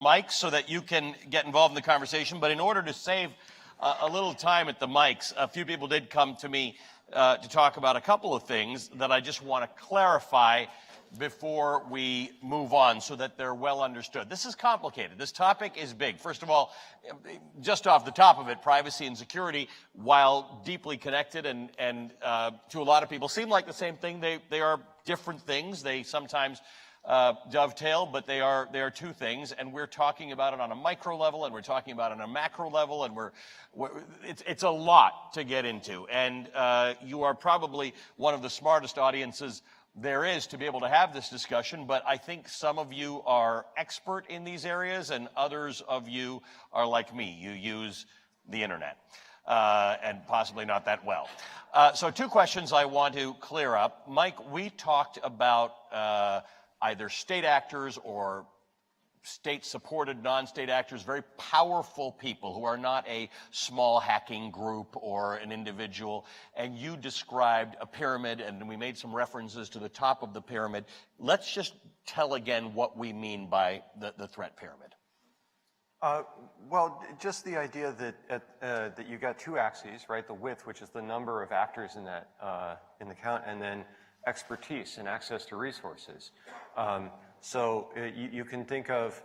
mics so that you can get involved in the conversation. But in order to save a little time at the mics, a few people did come to me to talk about a couple of things that I just want to clarify before we move on so that they're well understood. This is complicated. This topic is big. First of all, just off the top of it, privacy and security, while deeply connected and to a lot of people seem like the same thing, they are different things. They sometimes dovetail, but they are two things, and we're talking about it on a micro level, and we're talking about it on a macro level, and it's a lot to get into. And you are probably one of the smartest audiences there is to be able to have this discussion, but I think some of you are expert in these areas, and others of you are like me. You use the internet, and possibly not that well. So two questions I want to clear up. Mike, we talked about either state actors or state-supported non-state actors, very powerful people who are not a small hacking group or an individual, and you described a pyramid, and we made some references to the top of the pyramid. Let's just tell again what we mean by the threat pyramid. Well, just the idea that you got two axes, right? The width, which is the number of actors in that in the count, and then expertise and access to resources. So you can think of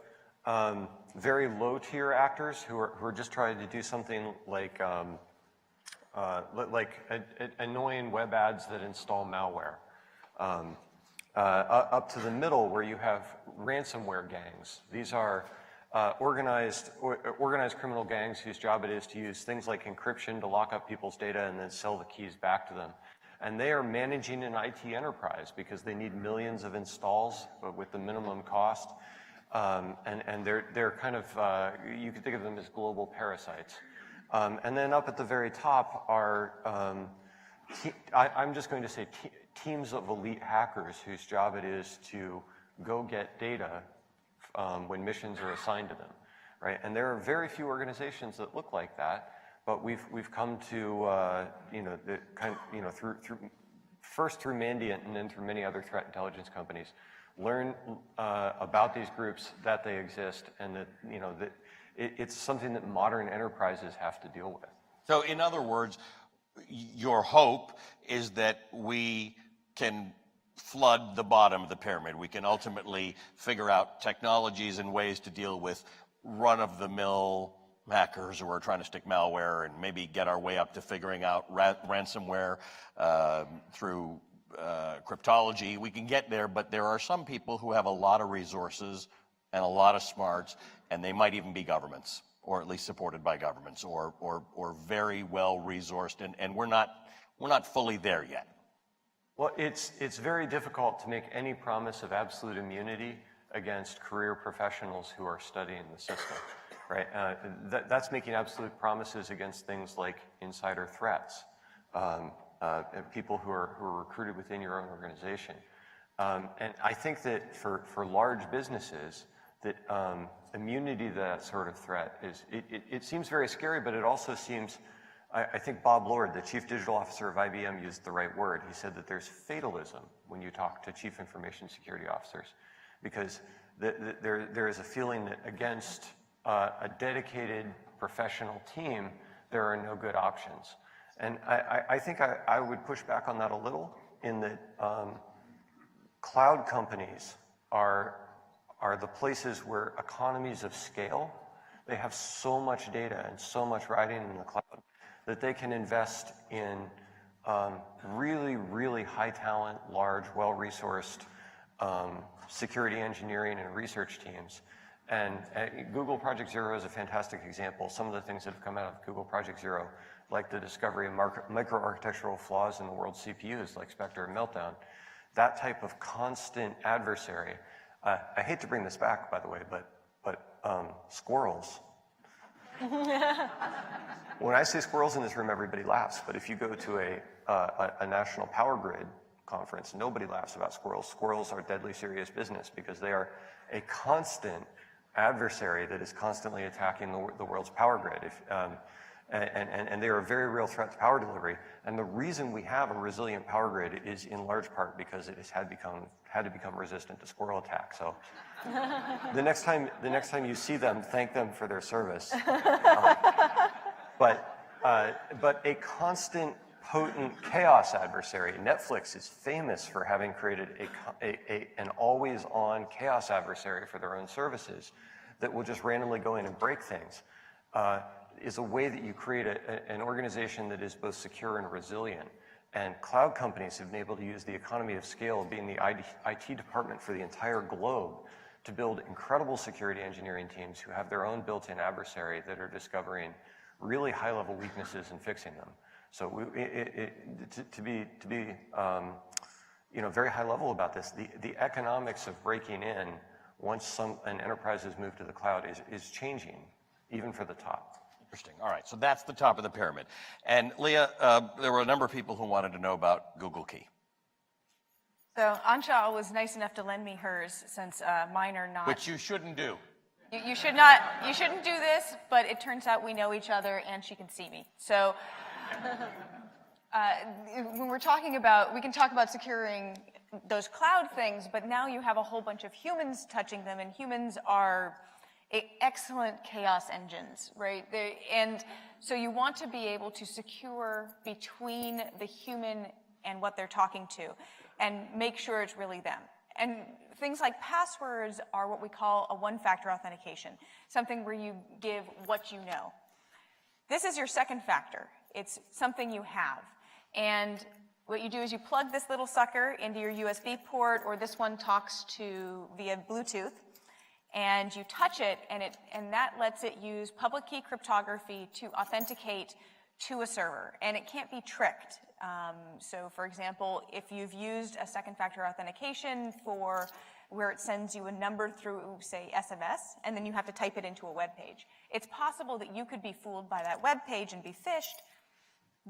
very low-tier actors who are just trying to do something like annoying web ads that install malware. Up to the middle, where you have ransomware gangs. These are organized criminal gangs whose job it is to use things like encryption to lock up people's data and then sell the keys back to them. And they are managing an IT enterprise because they need millions of installs with the minimum cost. And they're kind of, you could think of them as global parasites. And then up at the very top are, I'm just going to say teams of elite hackers whose job it is to go get data when missions are assigned to them, right? And there are very few organizations that look like that. But we've come to first through Mandiant and then through many other threat intelligence companies, learn about these groups, that they exist, and that it's something that modern enterprises have to deal with. So in other words, your hope is that we can flood the bottom of the pyramid. We can ultimately figure out technologies and ways to deal with run-of-the-mill hackers who are trying to stick malware, and maybe get our way up to figuring out ransomware through cryptology. We can get there, but there are some people who have a lot of resources and a lot of smarts, and they might even be governments, or at least supported by governments, or very well resourced, and we're not fully there yet. Well, it's very difficult to make any promise of absolute immunity against career professionals who are studying the system. Right, that's making absolute promises against things like insider threats, and people who are recruited within your own organization. And I think that for large businesses, that immunity to that sort of threat it seems very scary, but it also seems, I think Bob Lord, the chief digital officer of IBM, used the right word. He said that there's fatalism when you talk to chief information security officers, because there is a feeling that against a dedicated professional team, there are no good options. And I think I would push back on that a little, in that cloud companies are the places where economies of scale, they have so much data and so much riding in the cloud that they can invest in really, really high talent, large, well-resourced security engineering and research teams. And Google Project Zero is a fantastic example. Some of the things that have come out of Google Project Zero, like the discovery of microarchitectural flaws in the world's CPUs, like Spectre and Meltdown, that type of constant adversary. I hate to bring this back, by the way, but squirrels. When I say squirrels in this room, everybody laughs. But if you go to a national power grid conference, nobody laughs about squirrels. Squirrels are deadly serious business because they are a constant adversary that is constantly attacking the world's power grid. And they are a very real threat to power delivery. And the reason we have a resilient power grid is in large part because it has had to become resistant to squirrel attack. So the next time you see them, thank them for their service. But a constant, potent chaos adversary. Netflix is famous for having created an always-on chaos adversary for their own services that will just randomly go in and break things. Is a way that you create an organization that is both secure and resilient. And cloud companies have been able to use the economy of scale, being the IT department for the entire globe, to build incredible security engineering teams who have their own built-in adversary that are discovering really high-level weaknesses and fixing them. So to be very high level about this, the economics of breaking in once an enterprise has moved to the cloud is changing, even for the top. Interesting. All right, so that's the top of the pyramid. And Leah, there were a number of people who wanted to know about Google Key. So Anshul was nice enough to lend me hers, since mine are not. Which you shouldn't do. You should not. You shouldn't do this. But it turns out we know each other, and she can see me. So when we're talking about, we can talk about securing those cloud things, but now you have a whole bunch of humans touching them, and humans are excellent chaos engines, right? And so you want to be able to secure between the human and what they're talking to, and make sure it's really them. And things like passwords are what we call a one-factor authentication, something where you give what you know. This is your second factor. It's something you have. And what you do is you plug this little sucker into your USB port, or this one talks to via Bluetooth, and you touch it, and that lets it use public key cryptography to authenticate to a server, and it can't be tricked. So for example, if you've used a second factor authentication for where it sends you a number through, say, SMS, and then you have to type it into a web page, it's possible that you could be fooled by that web page and be phished.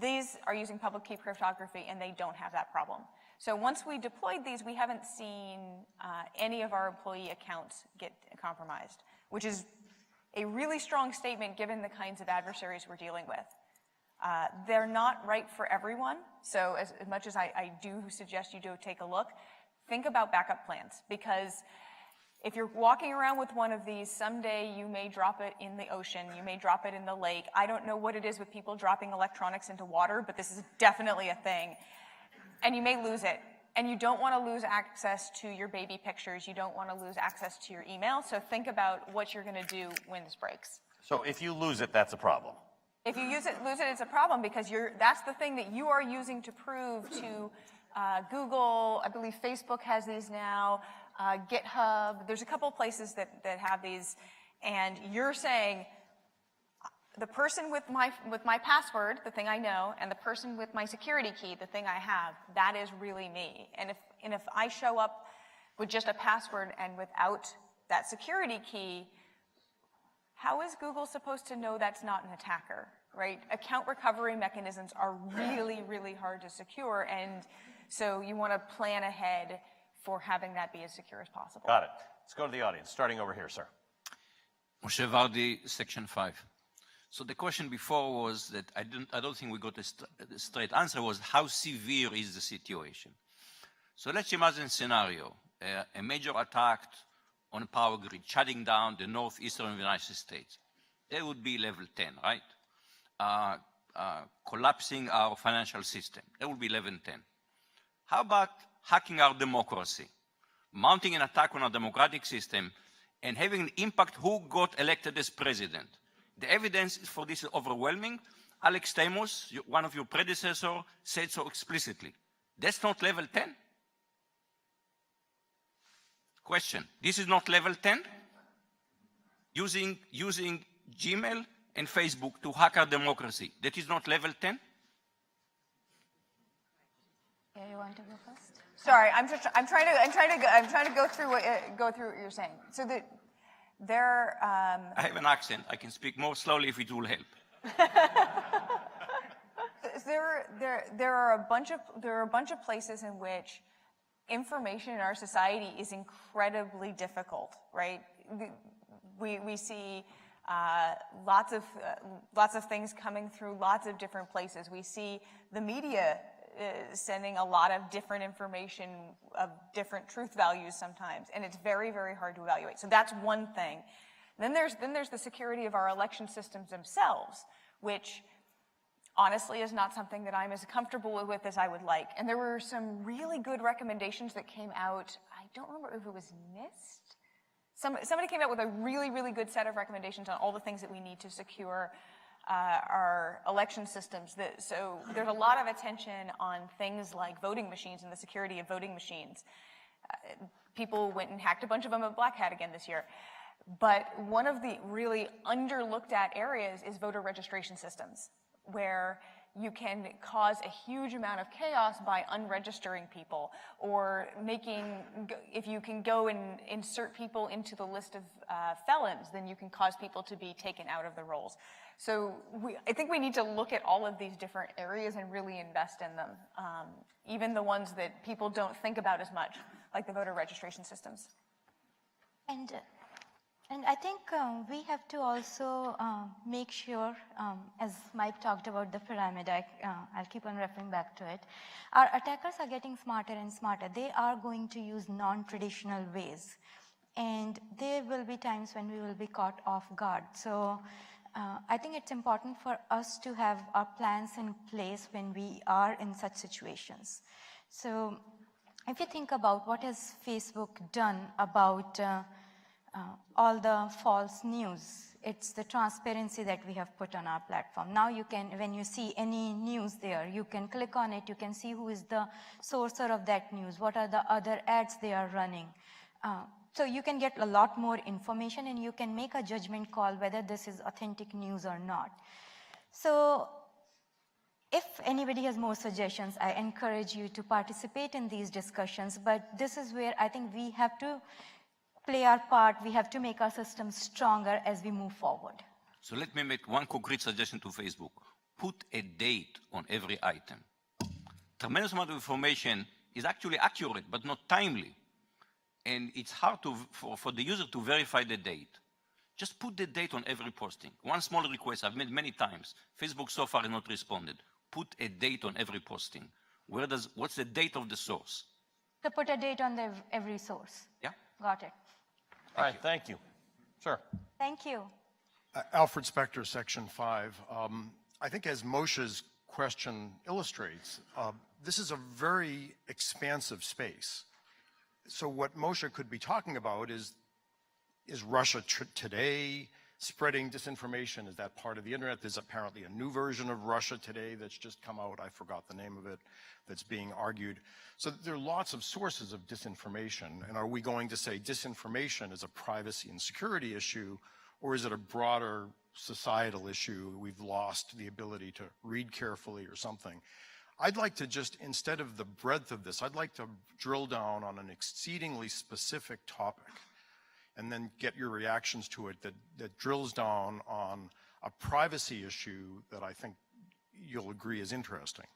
These are using public key cryptography, and they don't have that problem. So once we deployed these, we haven't seen any of our employee accounts get compromised, which is a really strong statement given the kinds of adversaries we're dealing with. They're not right for everyone, so as much as I do suggest you do take a look, think about backup plans, because if you're walking around with one of these, someday you may drop it in the ocean, you may drop it in the lake. I don't know what it is with people dropping electronics into water, but this is definitely a thing. And you may lose it. And you don't want to lose access to your baby pictures. You don't want to lose access to your email. So think about what you're going to do when this breaks. So if you lose it, that's a problem. If you lose it, it's a problem, because that's the thing that you are using to prove to Google. I believe Facebook has these now. GitHub. There's a couple places that have these. And you're saying, the person with my password, the thing I know, and the person with my security key, the thing I have, that is really me. And if I show up with just a password and without that security key, how is Google supposed to know that's not an attacker, right? Account recovery mechanisms are really, really hard to secure, and so you want to plan ahead for having that be as secure as possible. Got it. Let's go to the audience, starting over here, sir. Moshe Vardi, Section 5. So the question before was that I don't think we got a straight answer, was how severe is the situation? So let's imagine a scenario, a major attack on a power grid, shutting down the northeastern United States. That would be level 10, right? Collapsing our financial system. That would be level 10. How about hacking our democracy, mounting an attack on our democratic system, and having an impact who got elected as president? The evidence for this is overwhelming. Alex Stamos, one of your predecessors, said so explicitly. That's not level 10. Question, this is not level 10? Using Gmail and Facebook to hack our democracy, that is not level 10? Yeah, you want to go first? Sorry, I'm trying to go through what you're saying. So I have an accent. I can speak more slowly if it will help. There are a bunch of places in which information in our society is incredibly difficult, right? We see Lots of things coming through lots of different places. We see the media sending a lot of different information of different truth values sometimes, and it's very, very hard to evaluate. So that's one thing. Then there's the security of our election systems themselves, which honestly is not something that I'm as comfortable with as I would like. And there were some really good recommendations that came out. I don't remember if it was NIST. Somebody came out with a really, really good set of recommendations on all the things that we need to secure our election systems. So there's a lot of attention on things like voting machines and the security of voting machines. People went and hacked a bunch of them at Black Hat again this year. But one of the really underlooked at areas is voter registration systems, where you can cause a huge amount of chaos by unregistering people, or if you can go and insert people into the list of felons, then you can cause people to be taken out of the rolls. So I think we need to look at all of these different areas and really invest in them, even the ones that people don't think about as much, like the voter registration systems. And I think we have to also make sure, as Mike talked about the pyramid, I'll keep on referring back to it. Our attackers are getting smarter and smarter. They are going to use non-traditional ways. And there will be times when we will be caught off guard. So I think it's important for us to have our plans in place when we are in such situations. So if you think about what has Facebook done about all the false news, it's the transparency that we have put on our platform. Now you can, when you see any news there, you can click on it, you can see who is the sourcer of that news, what are the other ads they are running. So you can get a lot more information, and you can make a judgment call whether this is authentic news or not. So if anybody has more suggestions, I encourage you to participate in these discussions, but this is where I think we have to play our part. We have to make our systems stronger as we move forward. So let me make one concrete suggestion to Facebook. Put a date on every item. Tremendous amount of information is actually accurate, but not timely. And it's hard for the user to verify the date. Just put the date on every posting. One small request I've made many times. Facebook so far has not responded. Put a date on every posting. What's the date of the source? So put a date on every source. Yeah. Got it. All right, thank you. Sir. Thank you. Alfred Spector, Section 5. I think as Moshe's question illustrates, this is a very expansive space. So what Moshe could be talking about is Russia today spreading disinformation? Is that part of the internet? There's apparently a new version of Russia Today that's just come out. I forgot the name of it, that's being argued. So there are lots of sources of disinformation. And are we going to say disinformation is a privacy and security issue, or is it a broader societal issue? We've lost the ability to read carefully or something. I'd like to just, instead of the breadth of this, I'd like to drill down on an exceedingly specific topic and then get your reactions to it that drills down on a privacy issue that I think you'll agree is interesting.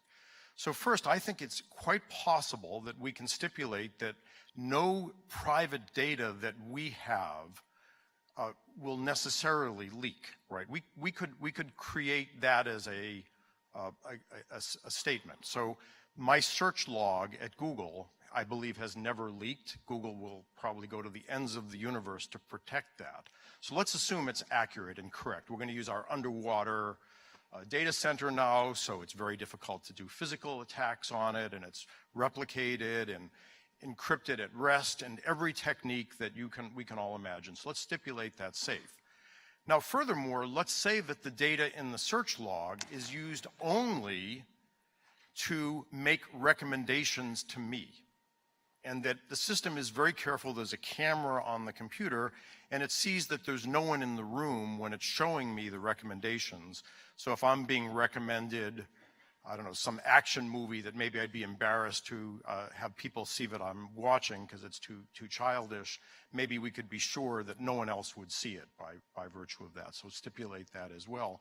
So first, I think it's quite possible that we can stipulate that no private data that we have will necessarily leak, right? We could create that as a statement. So my search log at Google, I believe, has never leaked. Google will probably go to the ends of the universe to protect that. So let's assume it's accurate and correct. We're going to use our underwater data center now, so it's very difficult to do physical attacks on it, and it's replicated and encrypted at rest, and every technique that we can all imagine. So let's stipulate that's safe. Now, furthermore, let's say that the data in the search log is used only to make recommendations to me, and that the system is very careful. There's a camera on the computer, and it sees that there's no one in the room when it's showing me the recommendations. So if I'm being recommended, I don't know, some action movie that maybe I'd be embarrassed to have people see that I'm watching because it's too childish, maybe we could be sure that no one else would see it by virtue of that. So stipulate that as well.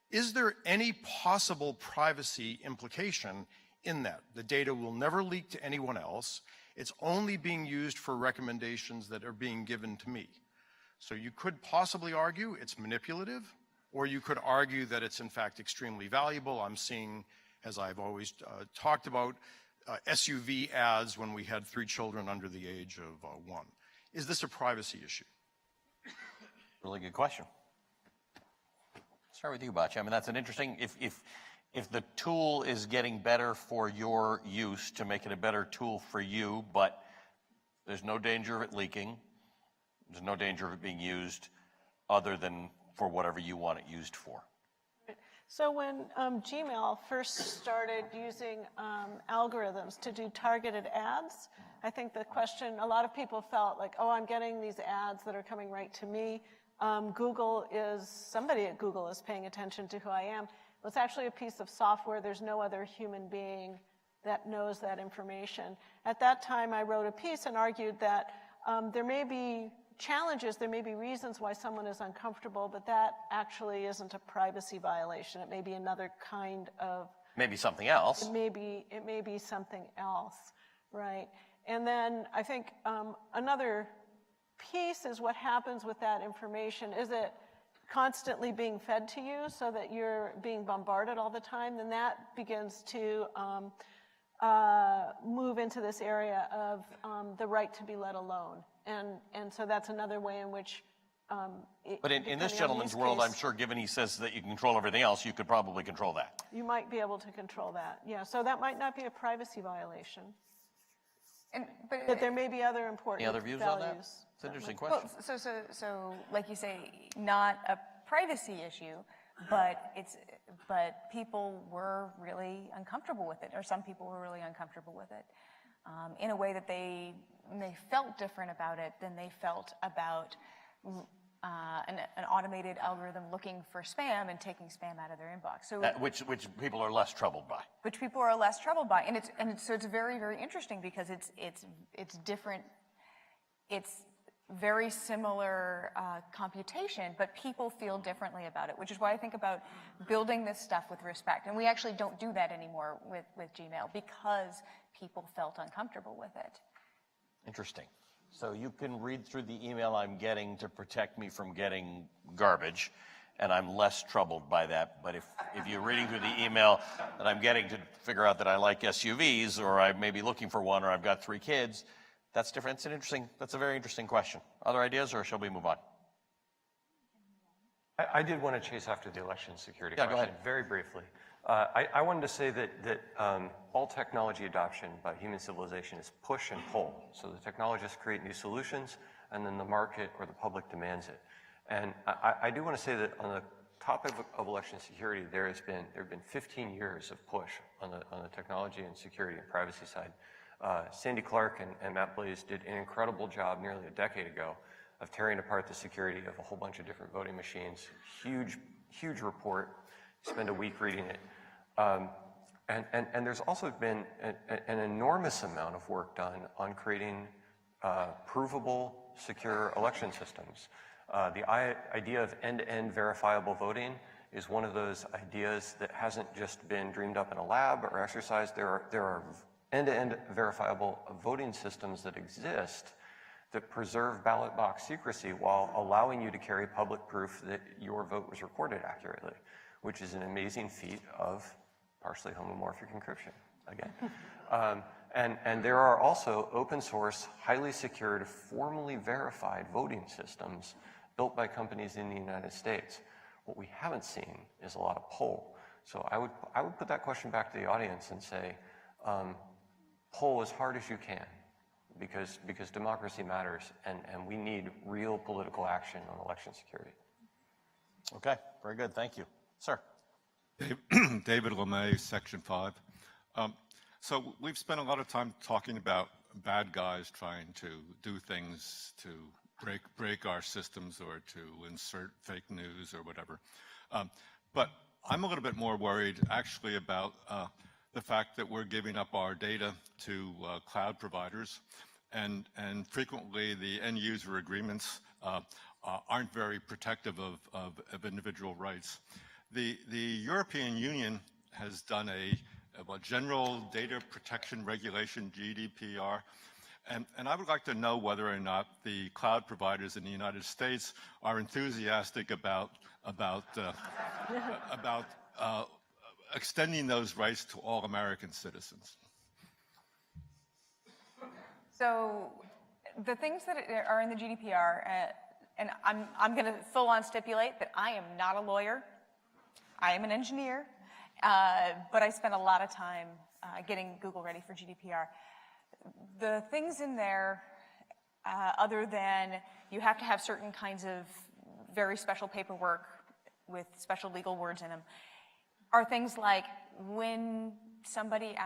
Is there any possible privacy implication in that? The data will never leak to anyone else. It's only being used for recommendations that are being given to me. So you could possibly argue it's manipulative, or you could argue that it's in fact extremely valuable. I'm seeing, as I've always talked about, SUV ads when we had 3 children under the age of 1. Is this a privacy issue? Really good question. Start with you, Bach. I mean, that's an interesting, if the tool is getting better for your use to make it a better tool for you, but there's no danger of it leaking, there's no danger of it being used other than for whatever you want it used for. So when Gmail first started using algorithms to do targeted ads, I think the question, a lot of people felt like, oh, I'm getting these ads that are coming right to me. Somebody at Google is paying attention to who I am. Well, it's actually a piece of software. There's no other human being that knows that information. At that time, I wrote a piece and argued that there may be challenges, there may be reasons why someone is uncomfortable, but that actually isn't a privacy violation. It may be another kind of... Maybe something else. It may be something else, right? And then I think another piece is what happens with that information. Is it constantly being fed to you so that you're being bombarded all the time? Then that begins to move into this area of the right to be let alone. And so that's another way in which but in this gentleman's world, I'm sure, given he says that you can control everything else, you could probably control that. You might be able to control that, yeah. So that might not be a privacy violation. But there may be other important Any other views values. on that? It's an interesting question. Well, so like you say, not a privacy issue, but people were really uncomfortable with it, or some people were really uncomfortable with it, in a way that they felt different about it than they felt about an automated algorithm looking for spam and taking spam out of their inbox. So Which people are less troubled by. which people are less troubled by, so it's very, very interesting because it's different. It's very similar computation, but people feel differently about it, which is why I think about building this stuff with respect. And we actually don't do that anymore with Gmail because people felt uncomfortable with it. Interesting. So you can read through the email I'm getting to protect me from getting garbage, and I'm less troubled by that. But if you're reading through the email that I'm getting to figure out that I like SUVs, or I may be looking for one, or I've got 3 kids, that's different. That's a very interesting question. Other ideas, or shall we move on? I did want to chase after the election security Yeah, question go ahead. very briefly. I wanted to say that all technology adoption by human civilization is push and pull. So the technologists create new solutions, and then the market or the public demands it. And I do want to say that on the topic of election security, there have been 15 years of push on the technology and security and privacy side. Sandy Clark and Matt Blaze did an incredible job nearly a decade ago of tearing apart the security of a whole bunch of different voting machines. Huge report. Spend a week reading it. And there's also been an enormous amount of work done on creating provable, secure election systems. The idea of end-to-end verifiable voting is one of those ideas that hasn't just been dreamed up in a lab or exercised. There are end-to-end verifiable voting systems that exist that preserve ballot box secrecy while allowing you to carry public proof that your vote was recorded accurately, which is an amazing feat of partially homomorphic encryption, again. And there are also open source, highly secured, formally verified voting systems built by companies in the United States. What we haven't seen is a lot of poll. So I would put that question back to the audience and say, poll as hard as you can, because democracy matters, and we need real political action on election security. Okay, very good. Thank you. Sir. David LeMay, Section 5. So we've spent a lot of time talking about bad guys trying to do things to break our systems or to insert fake news or whatever. But I'm a little bit more worried actually about the fact that we're giving up our data to cloud providers, and frequently the end user agreements aren't very protective of individual rights. The European Union has done a general data protection regulation, GDPR, And I would like to know whether or not the cloud providers in the United States are enthusiastic about extending those rights to all American citizens. So the things that are in the GDPR, and I'm going to full on stipulate that I am not a lawyer. I am an engineer, but I spent a lot of time getting Google ready for GDPR. The things in there, other than you have to have certain kinds of very special paperwork with special legal words in them, are things like when somebody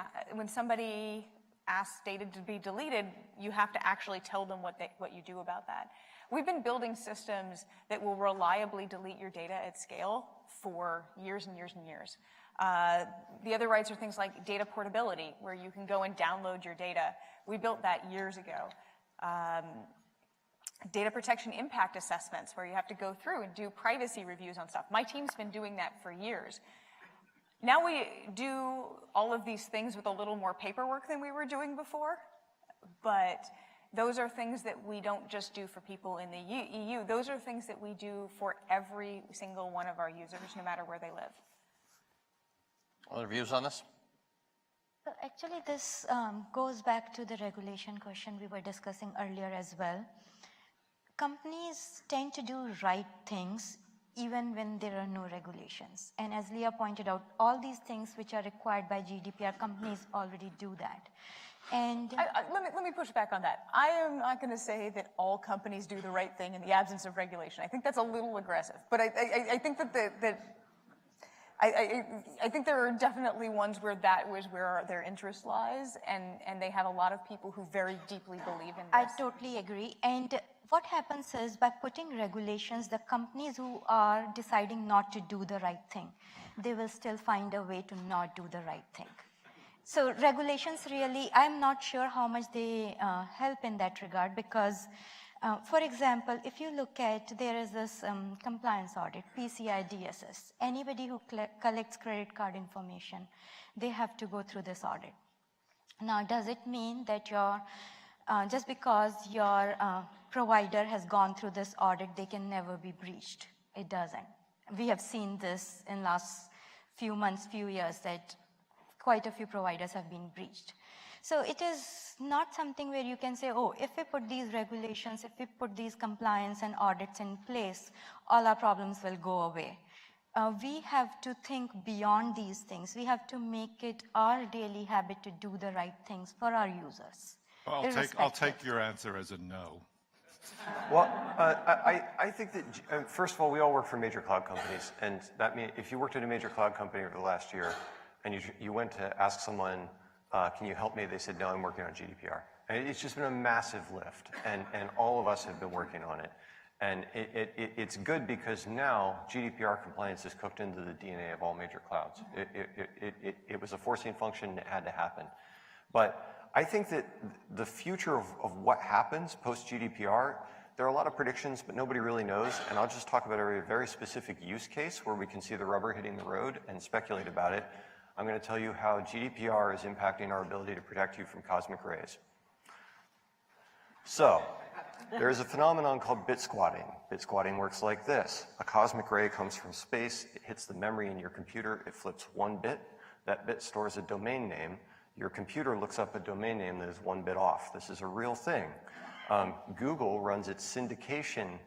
asks data to be deleted, you have to actually tell them what you do about that. We've been building systems that will reliably delete your data at scale for years and years and years. The other rights are things like data portability, where you can go and download your data. We built that years ago. Data protection impact assessments, where you have to go through and do privacy reviews on stuff. My team's been doing that for years. Now we do all of these things with a little more paperwork than we were doing before, but those are things that we don't just do for people in the EU. Those are things that we do for every single one of our users, no matter where they live. Other views on this? So actually, this goes back to the regulation question we were discussing earlier as well. Companies tend to do right things even when there are no regulations. And as Leah pointed out, all these things which are required by GDPR, companies already do that. And let me push back on that. I am not going to say that all companies do the right thing in the absence of regulation. I think that's a little aggressive. But I think that I think there are definitely ones where that was where their interest lies, and they have a lot of people who very deeply believe in this. I totally agree. And what happens is, by putting regulations, the companies who are deciding not to do the right thing, they will still find a way to not do the right thing. So regulations really, I'm not sure how much they help in that regard, because for example, if you look at, there is this compliance audit, PCI DSS. Anybody who collects credit card information, they have to go through this audit. Now, does it mean that just because your provider has gone through this audit, they can never be breached? It doesn't. We have seen this in last few months, few years, that quite a few providers have been breached. So it is not something where you can say, oh, if we put these regulations, if we put these compliance and audits in place, all our problems will go away. We have to think beyond these things. We have to make it our daily habit to do the right things for our users. Well, I'll take your answer as a no. Well, I think that, first of all, we all work for major cloud companies. And that means if you worked at a major cloud company over the last year and you went to ask someone, can you help me? They said, no, I'm working on GDPR. And it's just been a massive lift. And all of us have been working on it. And it's good because now GDPR compliance is cooked into the DNA of all major clouds. It was a forcing function and it had to happen. But I think that the future of what happens post-GDPR, there are a lot of predictions, but nobody really knows. And I'll just talk about a very specific use case where we can see the rubber hitting the road and speculate about it. I'm going to tell you how GDPR is impacting our ability to protect you from cosmic rays. So, there's a phenomenon called bit squatting. Bit squatting works like this. A cosmic ray comes from space, it hits the memory in your computer, it flips one bit. That bit stores a domain name. Your computer looks up a domain name that is one bit off. This is a real thing. Google runs its syndication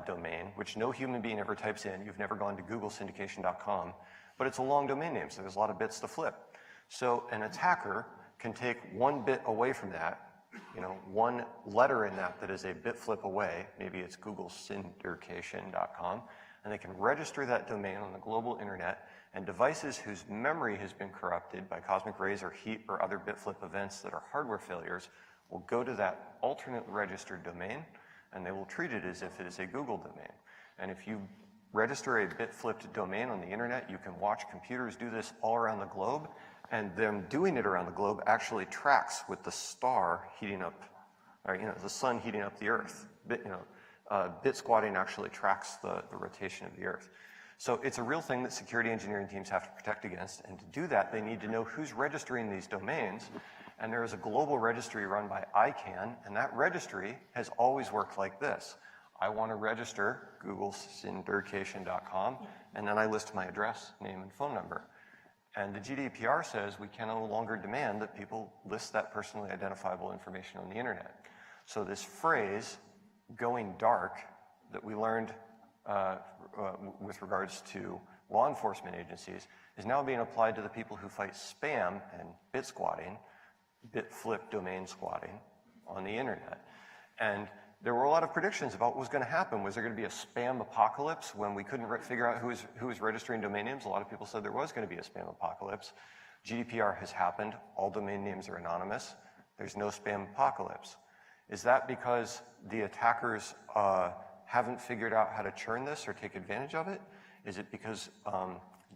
domain, which no human being ever types in. You've never gone to googlesyndication.com, but it's a long domain name, so there's a lot of bits to flip. So an attacker can take one bit away from that, one letter in that is a bit flip away, maybe it's googlesyndication.com, and they can register that domain on the global internet, and devices whose memory has been corrupted by cosmic rays or heat or other bit flip events that are hardware failures will go to that alternate registered domain, and they will treat it as if it is a Google domain. And if you register a bit flipped domain on the internet, you can watch computers do this all around the globe, and them doing it around the globe actually tracks with the star heating up, or the sun heating up the Earth. Bit squatting actually tracks the rotation of the Earth. So it's a real thing that security engineering teams have to protect against, and to do that, they need to know who's registering these domains, And there is a global registry run by ICANN, and that registry has always worked like this. I want to register googlesindircation.com, and then I list my address, name, and phone number. And the GDPR says we can no longer demand that people list that personally identifiable information on the internet. So this phrase, going dark, that we learned with regards to law enforcement agencies, is now being applied to the people who fight spam and bit squatting, bit flip domain squatting on the internet. And there were a lot of predictions about what was going to happen. Was there going to be a spam apocalypse when we couldn't figure out who was registering domain names? A lot of people said there was going to be a spam apocalypse. GDPR has happened. All domain names are anonymous. There's no spam apocalypse. Is that because the attackers haven't figured out how to churn this or take advantage of it? Is it because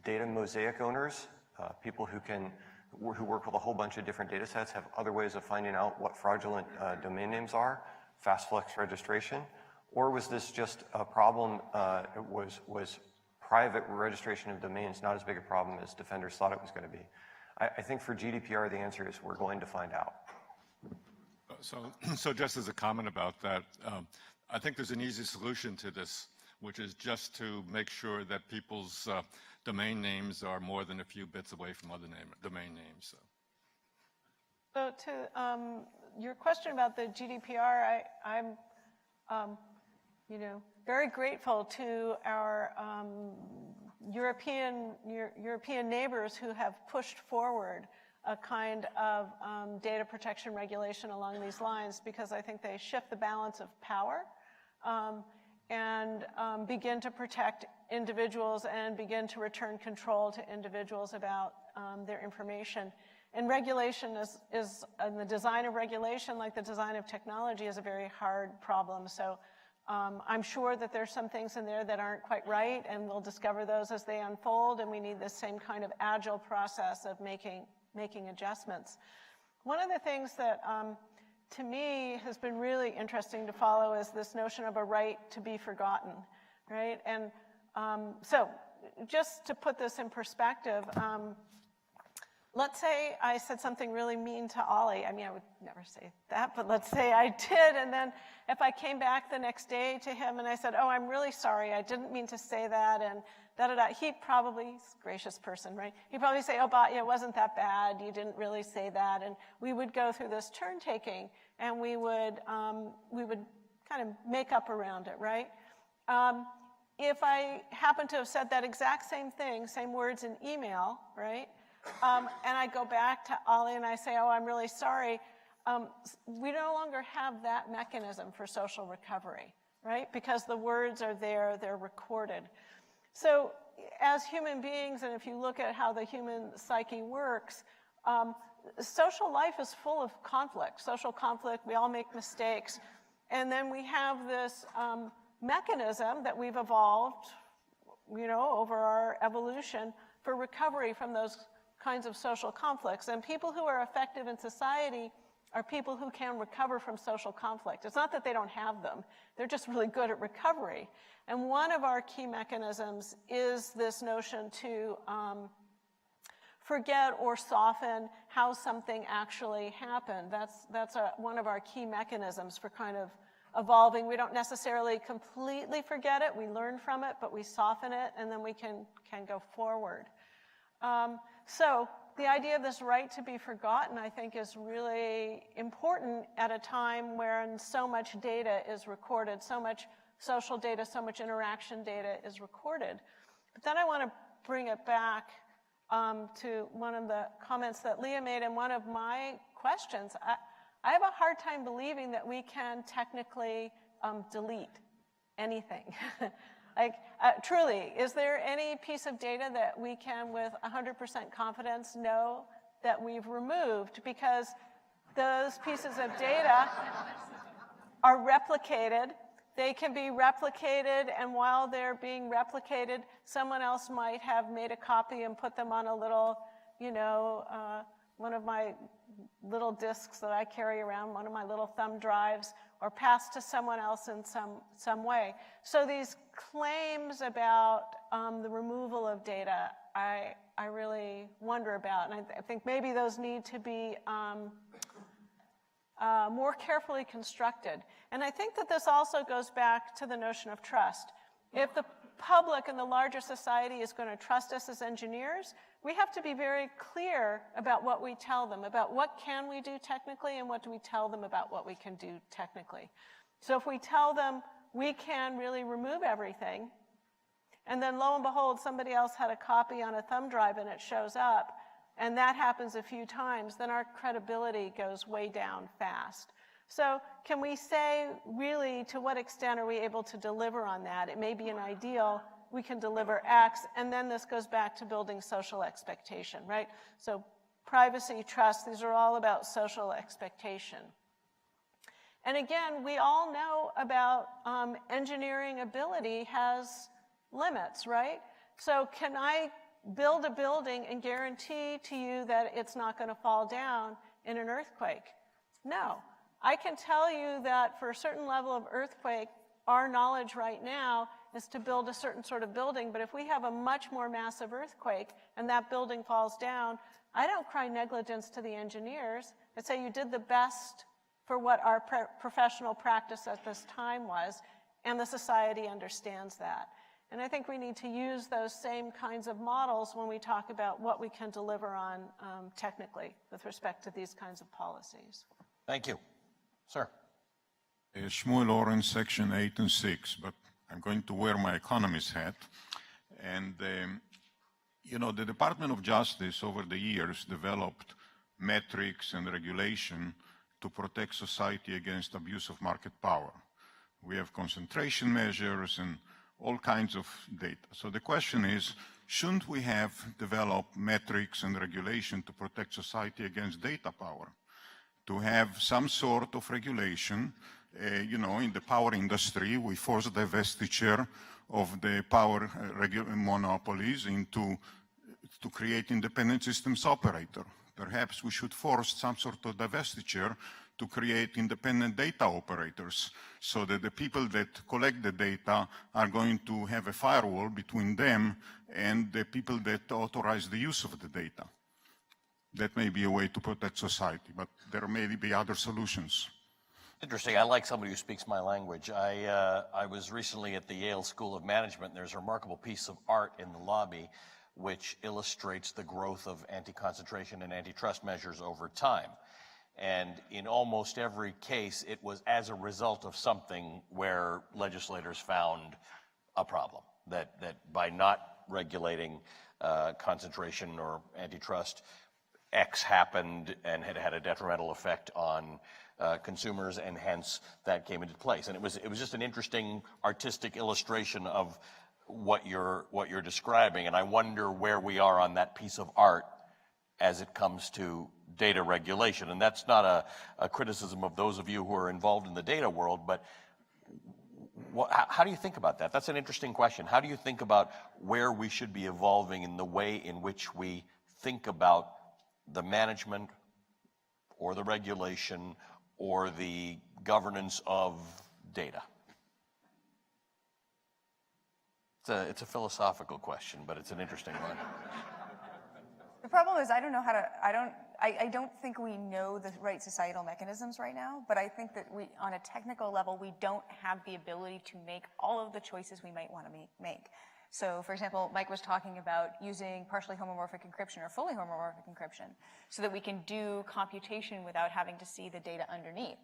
data mosaic owners, people who work with a whole bunch of different data sets, have other ways of finding out what fraudulent domain names are? Fast flex registration? Or was this just a problem, was private registration of domains not as big a problem as defenders thought it was going to be? I think for GDPR, the answer is we're going to find out. So just as a comment about that, I think there's an easy solution to this, which is just to make sure that people's domain names are more than a few bits away from other domain names. So to your question about the GDPR, I'm very grateful to our European neighbors who have pushed forward a kind of data protection regulation along these lines, because I think they shift the balance of power and begin to protect individuals and begin to return control to individuals about their information. And regulation and the design of regulation, like the design of technology, is a very hard problem. So I'm sure that there's some things in there that aren't quite right, and we'll discover those as they unfold, and we need the same kind of agile process of making adjustments. One of the things that to me has been really interesting to follow is this notion of a right to be forgotten, right? And so just to put this in perspective, let's say I said something really mean to Ollie. I mean, I would never say that, but let's say I did, and then if I came back the next day to him and I said, oh, I'm really sorry, I didn't mean to say that, and da-da-da, he'd probably, he's a gracious person, right? He'd probably say, oh, Batya, it wasn't that bad, you didn't really say that, and we would go through this turn-taking, and we would kind of make up around it, right? If I happen to have said that exact same thing, same words in email, right? And I go back to Ollie and I say, oh, I'm really sorry, we no longer have that mechanism for social recovery, right? Because the words are there, they're recorded. So as human beings, and if you look at how the human psyche works, social life is full of conflict, social conflict, we all make mistakes. And then we have this mechanism that we've evolved, over our evolution for recovery from those kinds of social conflicts. And people who are effective in society are people who can recover from social conflict. It's not that they don't have them. They're just really good at recovery. And one of our key mechanisms is this notion to forget or soften how something actually happened. That's one of our key mechanisms for kind of evolving. We don't necessarily completely forget it. We learn from it, but we soften it, and then we can go forward. So the idea of this right to be forgotten, I think, is really important at a time when so much data is recorded, so much social data, so much interaction data is recorded. But then I want to bring it back to one of the comments that Leah made in one of my questions. I have a hard time believing that we can technically delete anything. Truly, is there any piece of data that we can with 100% confidence know that we've removed? Because those pieces of data are replicated. They can be replicated, and while they're being replicated, someone else might have made a copy and put them on a little, one of my little disks that I carry around, one of my little thumb drives, or passed to someone else in some way. So these claims about the removal of data, I really wonder about, and I think maybe those need to be more carefully constructed. And I think that this also goes back to the notion of trust. If the public and the larger society is going to trust us as engineers, we have to be very clear about what we tell them, about what can we do technically and what do we tell them about what we can do technically. So if we tell them we can really remove everything, and then lo and behold, somebody else had a copy on a thumb drive and it shows up, and that happens a few times, then our credibility goes way down fast. So can we say, really, to what extent are we able to deliver on that? It may be an ideal, we can deliver X, and then this goes back to building social expectation, right? So privacy, trust, these are all about social expectation. And again, we all know about engineering ability has limits, right? So can I build a building and guarantee to you that it's not going to fall down in an earthquake? No. I can tell you that for a certain level of earthquake, our knowledge right now is to build a certain sort of building, but if we have a much more massive earthquake and that building falls down, I don't cry negligence to the engineers. I say you did the best for what our professional practice at this time was, and the society understands that. And I think we need to use those same kinds of models when we talk about what we can deliver on technically with respect to these kinds of policies. Thank you. Sir. Shmuel Lawrence, section 8 and 6, but I'm going to wear my economist hat. And, you know, the Department of Justice over the years developed metrics and regulation to protect society against abuse of market power. We have concentration measures and all kinds of data. So the question is, shouldn't we have developed metrics and regulation to protect society against data power? To have some sort of regulation, you know, in the power industry, we force divestiture of the power monopolies to create independent systems operator. Perhaps we should force some sort of divestiture to create independent data operators so that the people that collect the data are going to have a firewall between them and the people that authorize the use of the data. That may be a way to protect society, but there may be other solutions. Interesting. I like somebody who speaks my language. I was recently at the Yale School of Management, and there's a remarkable piece of art in the lobby which illustrates the growth of anti-concentration and antitrust measures over time. And in almost every case, it was as a result of something where legislators found a problem, that by not regulating concentration or antitrust, X happened and had had a detrimental effect on consumers, and hence that came into place. And it was just an interesting artistic illustration of what you're describing, and I wonder where we are on that piece of art as it comes to data regulation. And that's not a criticism of those of you who are involved in the data world, but how do you think about that? That's an interesting question. How do you think about where we should be evolving in the way in which we think about the management or the regulation or the governance of data? It's a philosophical question, but it's an interesting one. The problem is I don't think we know the right societal mechanisms right now, but I think that we, on a technical level, we don't have the ability to make all of the choices we might want to make. So, for example, Mike was talking about using partially homomorphic encryption or fully homomorphic encryption so that we can do computation without having to see the data underneath.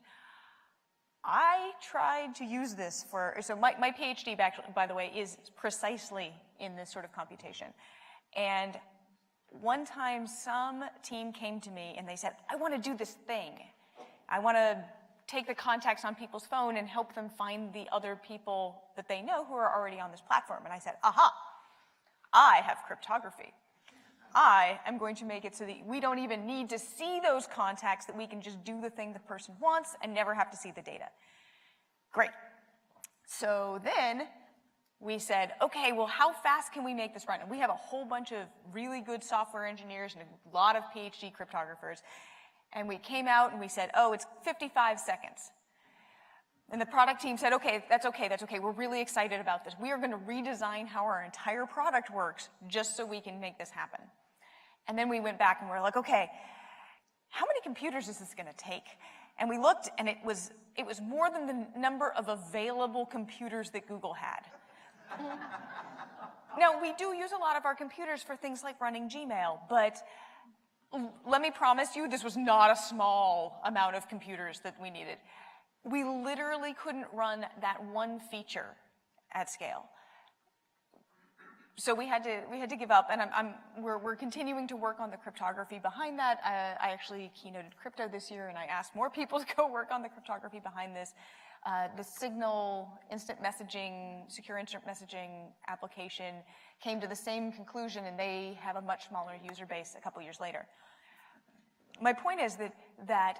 I tried to use this so my PhD, by the way, is precisely in this sort of computation. And one time some team came to me and they said, I want to do this thing. I want to take the contacts on people's phone and help them find the other people that they know who are already on this platform. And I said, aha, I have cryptography. I am going to make it so that we don't even need to see those contacts, that we can just do the thing the person wants and never have to see the data. Great. So then we said, okay, well, how fast can we make this run? And we have a whole bunch of really good software engineers and a lot of PhD cryptographers. And we came out and we said, oh, it's 55 seconds. And the product team said, okay, that's okay. We're really excited about this. We are going to redesign how our entire product works just so we can make this happen. And then we went back and we're like, okay, how many computers is this going to take? And we looked, and it was more than the number of available computers that Google had. Now, we do use a lot of our computers for things like running Gmail, but let me promise you, this was not a small amount of computers that we needed. We literally couldn't run that one feature at scale. So we had to give up, and we're continuing to work on the cryptography behind that. I actually keynoted crypto this year, and I asked more people to go work on the cryptography behind this. The Signal instant messaging, secure instant messaging application came to the same conclusion, and they have a much smaller user base a couple years later. My point is that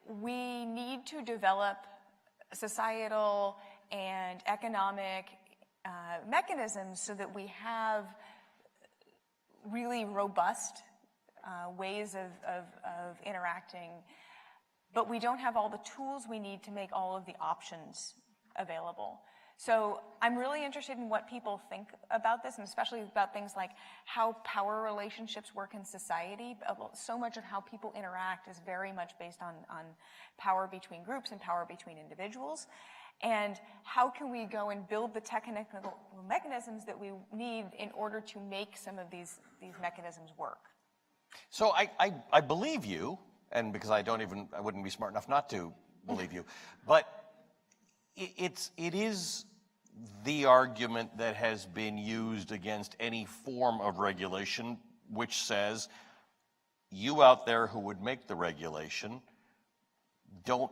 we need to develop societal and economic mechanisms so that we have really robust ways of interacting, but we don't have all the tools we need to make all of the options available. So I'm really interested in what people think about this, and especially about things like how power relationships work in society. So much of how people interact is very much based on power between groups and power between individuals. And how can we go and build the technical mechanisms that we need in order to make some of these mechanisms work? So I believe you, and because I wouldn't be smart enough not to believe you, but it is the argument that has been used against any form of regulation, which says you out there who would make the regulation don't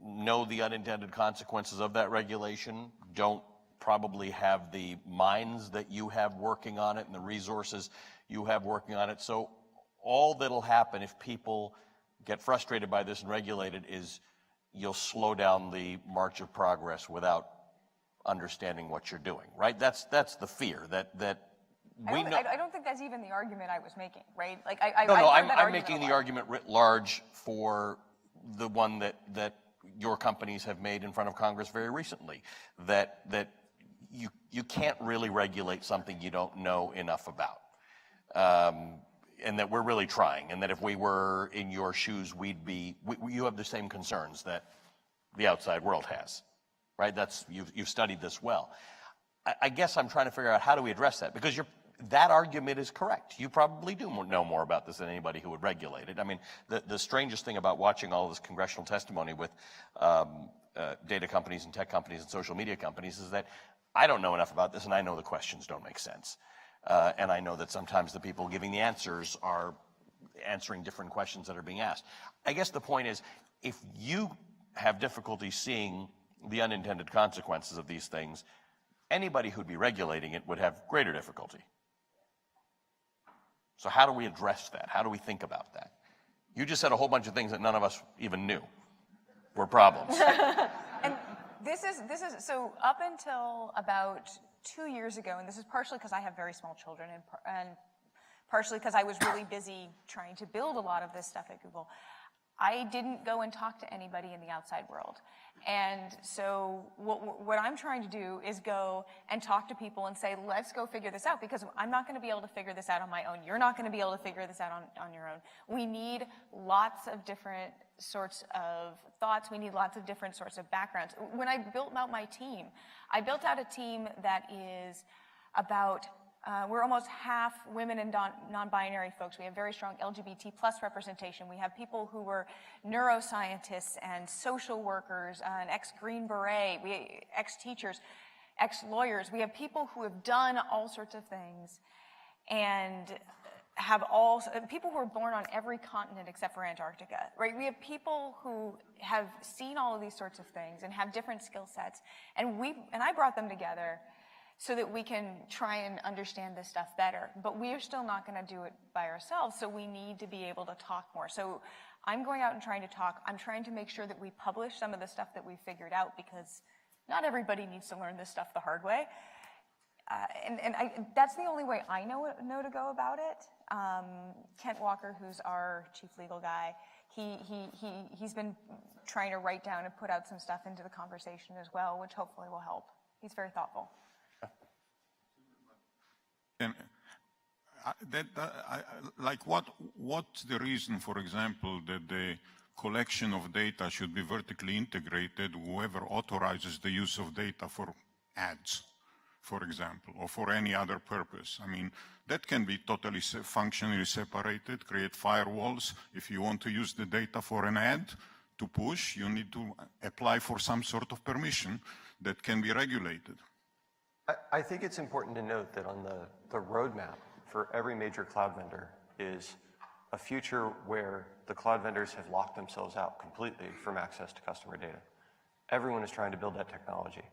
know the unintended consequences of that regulation, don't probably have the minds that you have working on it and the resources you have working on it. So all that'll happen if people get frustrated by this and regulate it is you'll slow down the march of progress without understanding what you're doing, right? That's the fear that we know. I don't think that's even the argument I was making, right? Like I'm making the argument writ large for the one that your companies have made in front of Congress very recently, that you can't really regulate something you don't know enough about, and that we're really trying, and that if we were in your shoes, you have the same concerns that the outside world has, right? You've studied this well. I guess I'm trying to figure out how do we address that, because that argument is correct. You probably do know more about this than anybody who would regulate it. I mean, the strangest thing about watching all this congressional testimony with data companies and tech companies and social media companies is that I don't know enough about this, and I know the questions don't make sense. And I know that sometimes the people giving the answers are answering different questions that are being asked. I guess the point is, if you have difficulty seeing the unintended consequences of these things, anybody who'd be regulating it would have greater difficulty. So how do we address that? How do we think about that? You just said a whole bunch of things that none of us even knew were problems. And this is so up until about 2 years ago, and this is partially because I have very small children and partially because I was really busy trying to build a lot of this stuff at Google, I didn't go and talk to anybody in the outside world. And so what I'm trying to do is go and talk to people and say, let's go figure this out, because I'm not going to be able to figure this out on my own. You're not going to be able to figure this out on your own. We need lots of different sorts of thoughts. We need lots of different sorts of backgrounds. When I built out my team, I built out a team that is about we're almost half women and non-binary folks. We have very strong LGBT plus representation. We have people who were neuroscientists and social workers, an ex-Green Beret, ex-teachers, ex-lawyers. We have people who have done all sorts of things and have people who are born on every continent except for Antarctica, right? We have people who have seen all of these sorts of things and have different skill sets. And I brought them together so that we can try and understand this stuff better. But we are still not going to do it by ourselves, so we need to be able to talk more. So I'm going out and trying to talk. I'm trying to make sure that we publish some of the stuff that we've figured out, because not everybody needs to learn this stuff the hard way. That's the only way I know to go about it. Kent Walker, who's our chief legal guy, he's been trying to write down and put out some stuff into the conversation as well, which hopefully will help. He's very thoughtful. And what's the reason, for example, that the collection of data should be vertically integrated, whoever authorizes the use of data for ads, for example, or for any other purpose. I mean, that can be totally functionally separated, create firewalls. If you want to use the data for an ad to push, you need to apply for some sort of permission that can be regulated. I think it's important to note that on the roadmap for every major cloud vendor is a future where the cloud vendors have locked themselves out completely from access to customer data. Everyone is trying to build that technology.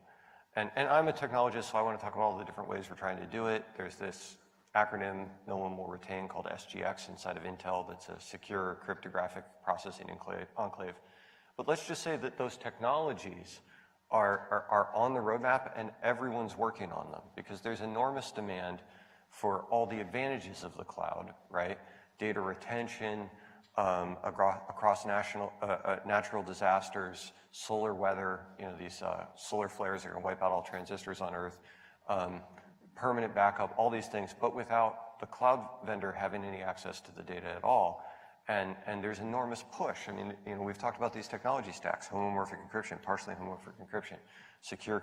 And I'm a technologist, so I want to talk about all the different ways we're trying to do it. There's this acronym no one will retain called SGX inside of Intel that's a secure cryptographic processing enclave. But let's just say that those technologies are on the roadmap and everyone's working on them because there's enormous demand for all the advantages of the cloud, right? Data retention, across natural disasters, solar weather, these solar flares are going to wipe out all transistors on Earth, permanent backup, all these things, but without the cloud vendor having any access to the data at all. And there's enormous push. I mean, we've talked about these technology stacks, homomorphic encryption, partially homomorphic encryption, secure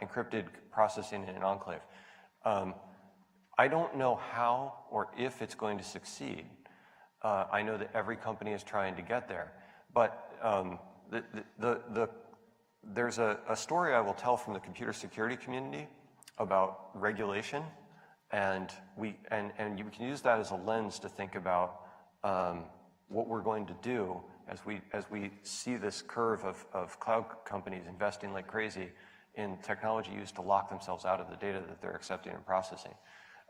encrypted processing in an enclave. I don't know how or if it's going to succeed. I know that every company is trying to get there, but there's a story I will tell from the computer security community about regulation, and you can use that as a lens to think about what we're going to do as we see this curve of cloud companies investing like crazy in technology used to lock themselves out of the data that they're accepting and processing.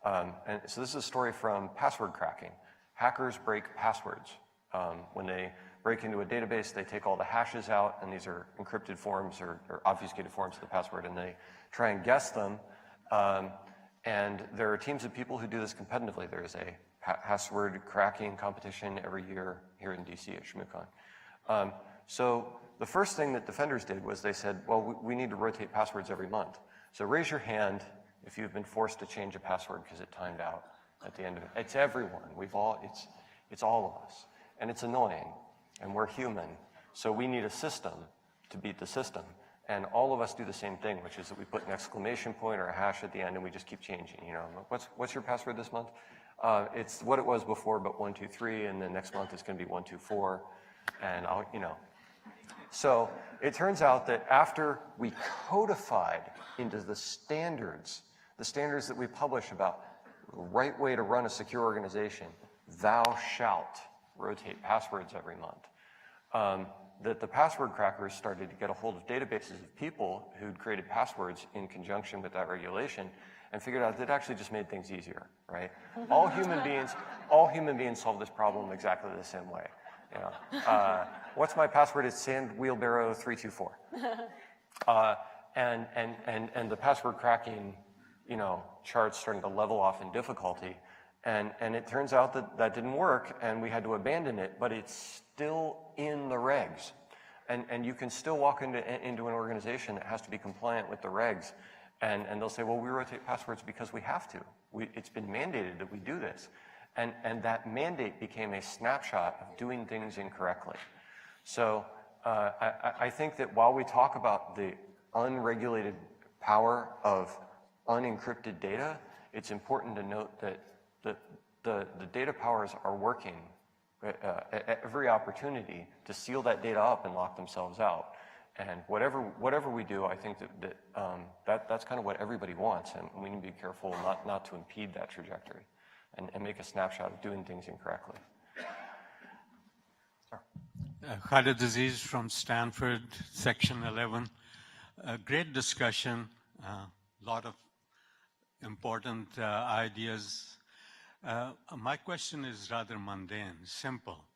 And so this is a story from password cracking. Hackers break passwords. When they break into a database, they take all the hashes out, and these are encrypted forms or obfuscated forms of the password, and they try and guess them. And there are teams of people who do this competitively. There is a password cracking competition every year here in DC at ShmooCon. So the first thing that defenders did was they said, well, we need to rotate passwords every month. So raise your hand if you've been forced to change a password because it timed out at the end of it. It's everyone. It's all of us. And it's annoying. And we're human. So we need a system to beat the system. And all of us do the same thing, which is that we put an exclamation point or a hash at the end and we just keep changing. What's your password this month? It's what it was before, but 123, and then next month it's going to be 124, and So it turns out that after we codified into the standards that we publish about the right way to run a secure organization, thou shalt rotate passwords every month, that the password crackers started to get a hold of databases of people who'd created passwords in conjunction with that regulation and figured out that it actually just made things easier, right? All human beings solve this problem exactly the same way. What's my password? It's Sand Wheelbarrow 324. And the password cracking, charts starting to level off in difficulty. And it turns out that didn't work, and we had to abandon it, but it's still in the regs. And you can still walk into an organization that has to be compliant with the regs, and they'll say, well, we rotate passwords because we have to. It's been mandated that we do this. And that mandate became a snapshot of doing things incorrectly. So I think that while we talk about the unregulated power of unencrypted data, it's important to note that the data powers are working at every opportunity to seal that data up and lock themselves out. And whatever we do, I think that's kind of what everybody wants, and we need to be careful not to impede that trajectory and make a snapshot of doing things incorrectly. Khalid Aziz from Stanford, Section 11. Great discussion, a lot of important ideas. My question is rather mundane, simple,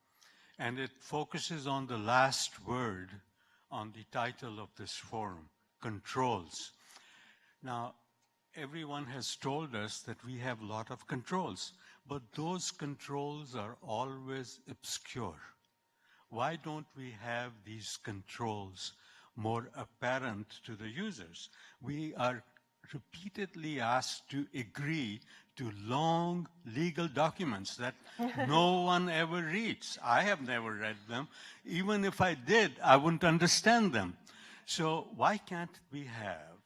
and it focuses on the last word on the title of this forum, controls. Now, everyone has told us that we have a lot of controls, but those controls are always obscure. Why don't we have these controls more apparent to the users? We are repeatedly asked to agree to long legal documents that no one ever reads. I have never read them. Even if I did, I wouldn't understand them. So why can't we have,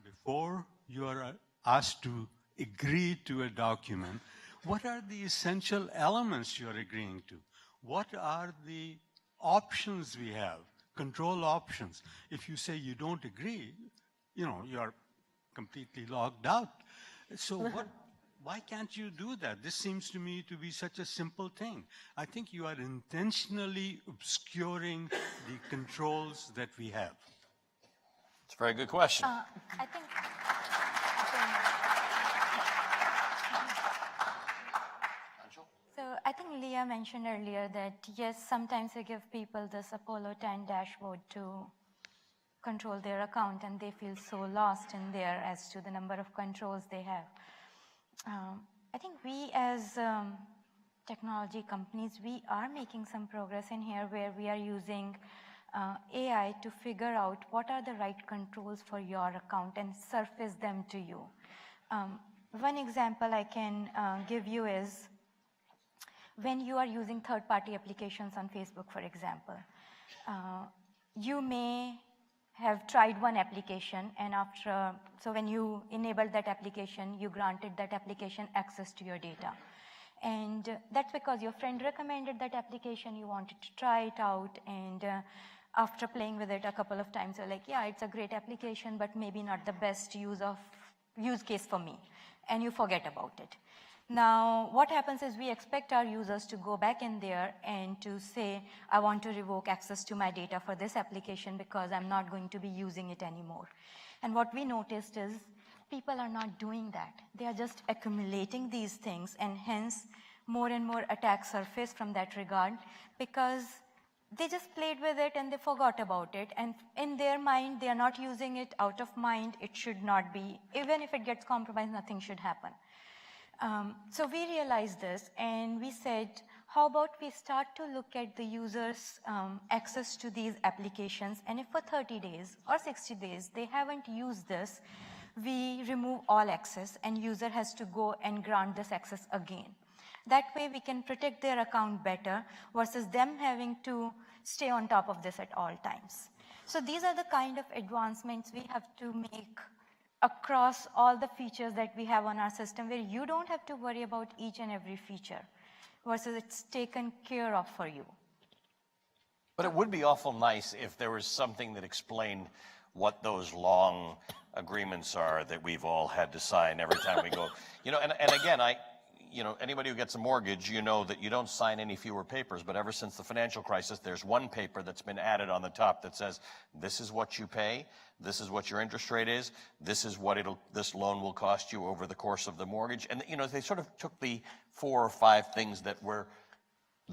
before you are asked to agree to a document, what are the essential elements you're agreeing to? What are the options we have, control options? If you say you don't agree, you're completely logged out. So why can't you do that? This seems to me to be such a simple thing. I think you are intentionally obscuring the controls that we have. It's a very good question. I think. So I think Leah mentioned earlier that yes, sometimes we give people this Apollo 10 dashboard to control their account, and they feel so lost in there as to the number of controls they have. I think we as technology companies, we are making some progress in here where we are using AI to figure out what are the right controls for your account and surface them to you. One example I can give you is when you are using third-party applications on Facebook, for example. You may have tried one application, and so when you enabled that application, you granted that application access to your data. And that's because your friend recommended that application, you wanted to try it out, and after playing with it a couple of times, you're like, yeah, it's a great application, but maybe not the best use case for me, and you forget about it. Now, what happens is we expect our users to go back in there and to say, I want to revoke access to my data for this application because I'm not going to be using it anymore. And what we noticed is people are not doing that. They are just accumulating these things, and hence more and more attacks surface from that regard because they just played with it and they forgot about it. And in their mind, they are not using it. Out of mind, it should not be. Even if it gets compromised, nothing should happen. So we realized this, and we said, how about we start to look at the user's access to these applications, and if for 30 days or 60 days they haven't used this, we remove all access, and user has to go and grant this access again. That way we can protect their account better versus them having to stay on top of this at all times. So these are the kind of advancements we have to make across all the features that we have on our system, where you don't have to worry about each and every feature versus it's taken care of for you. But it would be awful nice if there was something that explained what those long agreements are that we've all had to sign every time we go. And again, anybody who gets a mortgage, that you don't sign any fewer papers, but ever since the financial crisis, there's one paper that's been added on the top that says, this is what you pay, this is what your interest rate is, this is what this loan will cost you over the course of the mortgage. And, they sort of took the 4 or 5 things that were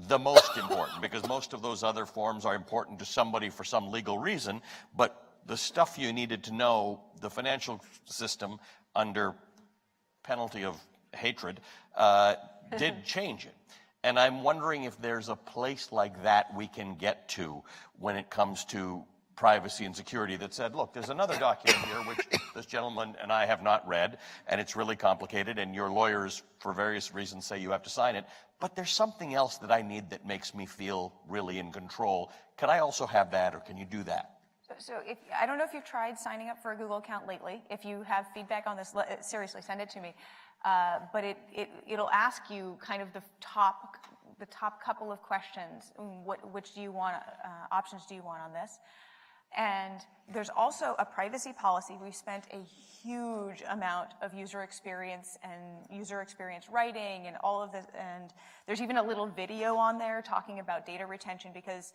the most important, because most of those other forms are important to somebody for some legal reason, but the stuff you needed to know, the financial system, under penalty of hatred, did change it. And I'm wondering if there's a place like that we can get to when it comes to privacy and security that said, look, there's another document here which this gentleman and I have not read, and it's really complicated, and your lawyers, for various reasons, say you have to sign it, but there's something else that I need that makes me feel really in control. Can I also have that, or can you do that? So I don't know if you've tried signing up for a Google account lately. If you have feedback on this, seriously, send it to me. But it'll ask you kind of the top couple of questions. Which do you want? Options do you want on this? And there's also a privacy policy. We spent a huge amount of user experience writing and all of this. And there's even a little video on there talking about data retention, because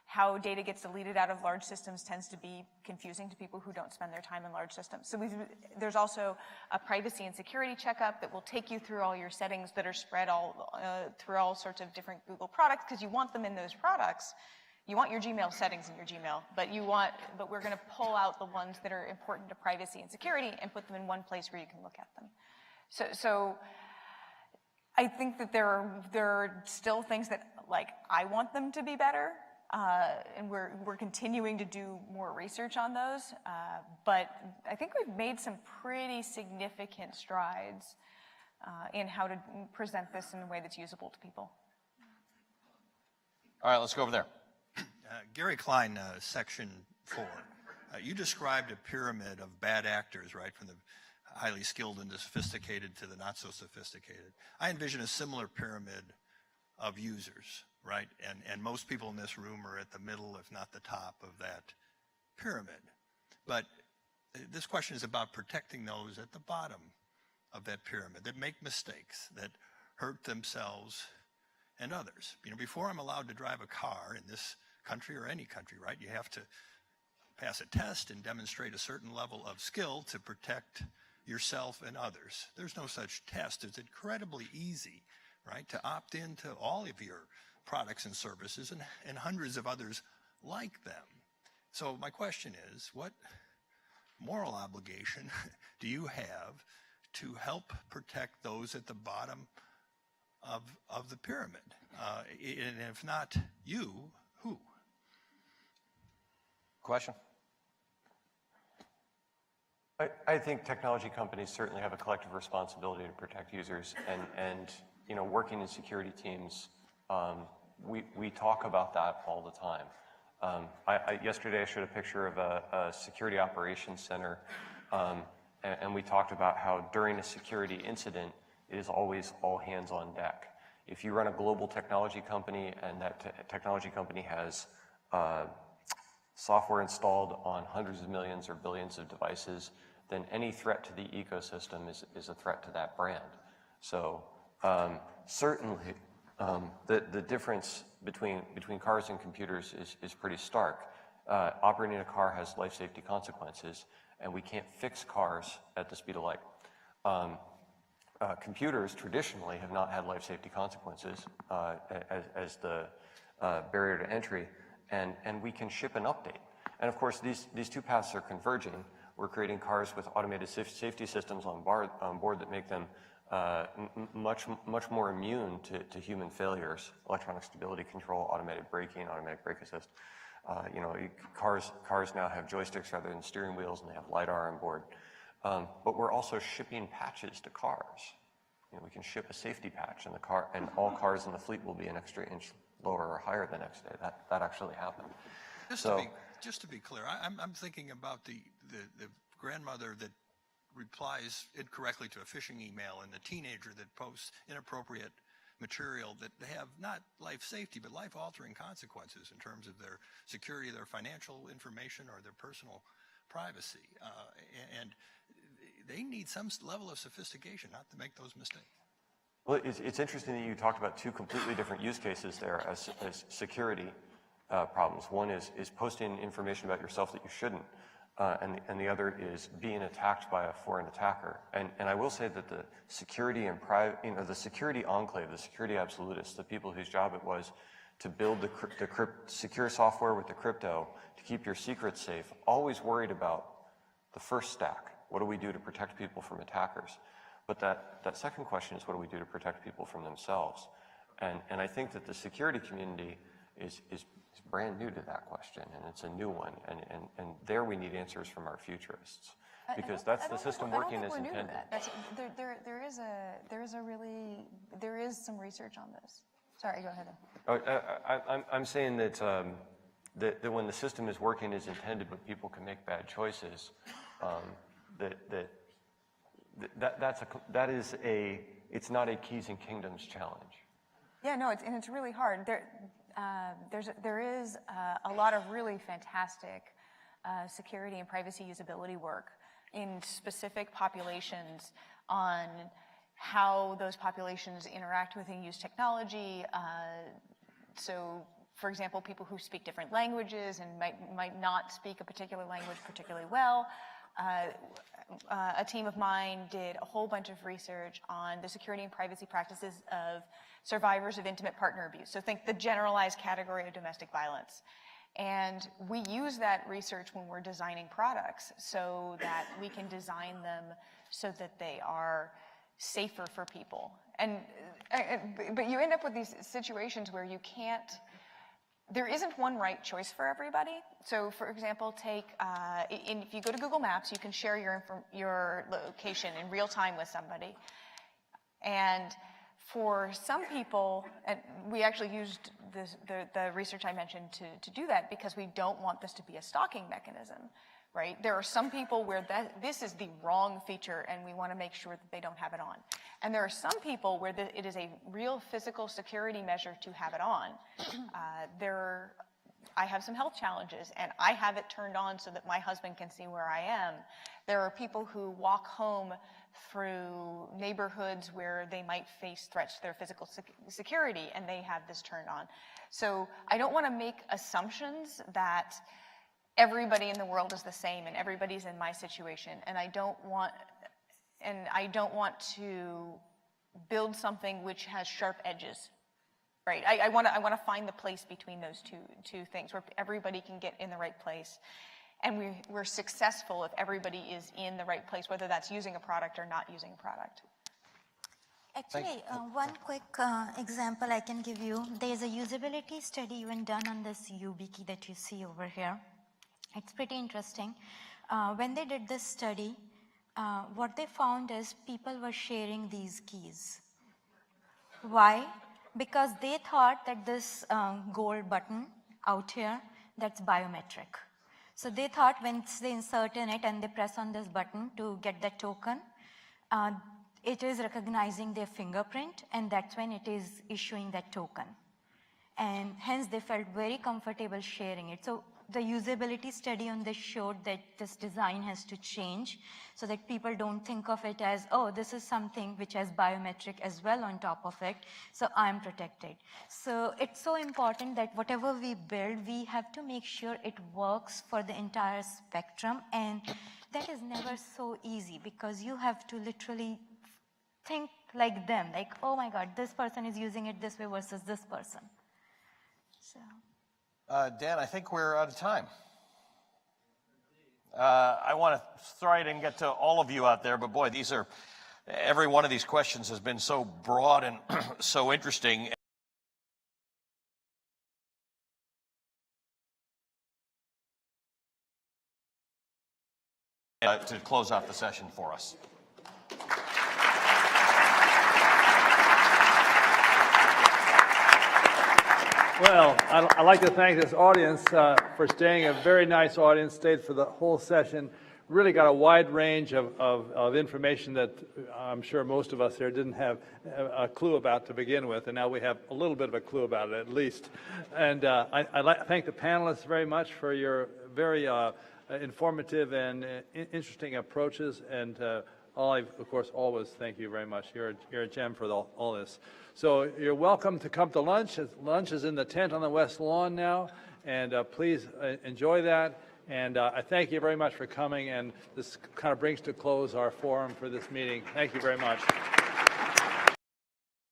how data gets deleted out of large systems tends to be confusing to people who don't spend their time in large systems. So there's also a privacy and security checkup that will take you through all your settings that are spread through all sorts of different Google products, because you want them in those products. You want your Gmail settings in your Gmail, but we're going to pull out the ones that are important to privacy and security and put them in one place where you can look at them. So I think that there are still things that, I want them to be better, And we're continuing to do more research on those. But I think we've made some pretty significant strides in how to present this in a way that's usable to people. All right, let's go over there. Gary Klein, Section 4. You described a pyramid of bad actors, right, from the highly skilled and the sophisticated to the not so sophisticated. I envision a similar pyramid of users, right? And most people in this room are at the middle, if not the top of that pyramid. But this question is about protecting those at the bottom of that pyramid that make mistakes, that hurt themselves and others. You know, before I'm allowed to drive a car in this country or any country, right, you have to pass a test and demonstrate a certain level of skill to protect yourself and others. There's no such test. It's incredibly easy, right, to opt into all of your products and services and hundreds of others like them. So my question is, what moral obligation do you have to help protect those at the bottom of the pyramid? And if not you, who? Question? I think technology companies certainly have a collective responsibility to protect users, and you know, working in security teams, we talk about that all the time. Yesterday I showed a picture of a security operations center, and we talked about how during a security incident, it is always all hands on deck. If you run a global technology company and that technology company has software installed on hundreds of millions or billions of devices, then any threat to the ecosystem is a threat to that brand. So certainly the difference between cars and computers is pretty stark. Operating a car has life safety consequences, and we can't fix cars at the speed of light. Computers traditionally have not had life safety consequences as the barrier to entry, and we can ship an update. And of course, these two paths are converging. We're creating cars with automated safety systems on board that make them much more immune to human failures: electronic stability control, automatic braking, automatic brake assist. You know, cars now have joysticks rather than steering wheels, and they have LiDAR on board. But we're also shipping patches to cars. You know, we can ship a safety patch in the car, and all cars in the fleet will be an extra inch lower or higher the next day. That actually happened. Just to be clear, I'm thinking about the grandmother that replies incorrectly to a phishing email and the teenager that posts inappropriate material that have not life safety but life-altering consequences in terms of their security, their financial information, or their personal privacy. And they need some level of sophistication not to make those mistakes. Well, it's interesting that you talked about two completely different use cases there as security problems. One is posting information about yourself that you shouldn't, and the other is being attacked by a foreign attacker. And I will say that the security and the security enclave, the security absolutists, the people whose job it was to build the secure software with the crypto to keep your secrets safe, always worried about the first stack. What do we do to protect people from attackers? But that second question is, what do we do to protect people from themselves? And I think that the security community is brand new to that question, and it's a new one. And there we need answers from our futurists, because that's the system working as intended. There is some research on this. Sorry, go ahead. I'm saying that that when the system is working as intended, but people can make bad choices, it's not a keys and kingdoms challenge. Yeah, no, it's really hard. There is a lot of really fantastic security and privacy usability work in specific populations on how those populations interact with and use technology. So, for example, people who speak different languages and might not speak a particular language particularly well. A team of mine did a whole bunch of research on the security and privacy practices of survivors of intimate partner abuse. So think the generalized category of domestic violence. And we use that research when we're designing products so that we can design them so that they are safer for people. But you end up with these situations where you can't there isn't one right choice for everybody. So for example, take, if you go to Google Maps, you can share your location in real time with somebody. And for some people, and we actually used the research I mentioned to do that because we don't want this to be a stalking mechanism, right? There are some people where this is the wrong feature and we want to make sure that they don't have it on. And there are some people where it is a real physical security measure to have it on. I have some health challenges and I have it turned on so that my husband can see where I am. There are people who walk home through neighborhoods where they might face threats to their physical security and they have this turned on. So I don't want to make assumptions that everybody in the world is the same and everybody's in my situation, and I don't want to build something which has sharp edges. Right, I want to find the place between those two things where everybody can get in the right place. And we're successful if everybody is in the right place, whether that's using a product or not using a product. Actually, one quick example I can give you. There's a usability study even done on this YubiKey that you see over here. It's pretty interesting. When they did this study, what they found is people were sharing these keys. Why? Because they thought that this gold button out here, that's biometric. So they thought when they insert in it and they press on this button to get that token, it is recognizing their fingerprint and that's when it is issuing that token. And hence they felt very comfortable sharing it. So the usability study on this showed that this design has to change so that people don't think of it as, oh, this is something which has biometric as well on top of it, so I'm protected. So it's so important that whatever we build, we have to make sure it works for the entire spectrum, and that is never so easy because you have to literally think like them, like, oh my God, this person is using it this way versus this person. So. Dan, I think we're out of time. I want to sorry I didn't get to all of you out there, but boy, every one of these questions has been so broad and so interesting. To close out the session for us. Well, I'd like to thank this audience for staying, a very nice audience, stayed for the whole session. Really got a wide range of information that I'm sure most of us here didn't have a clue about to begin with, and now we have a little bit of a clue about it at least. And I'd like to thank the panelists very much for your very informative and interesting approaches, and of course, always thank you very much. You're a gem for all this. So you're welcome to come to lunch. Lunch is in the tent on the West Lawn now, and please enjoy that. And I thank you very much for coming, and this kind of brings to close our forum for this meeting. Thank you very much.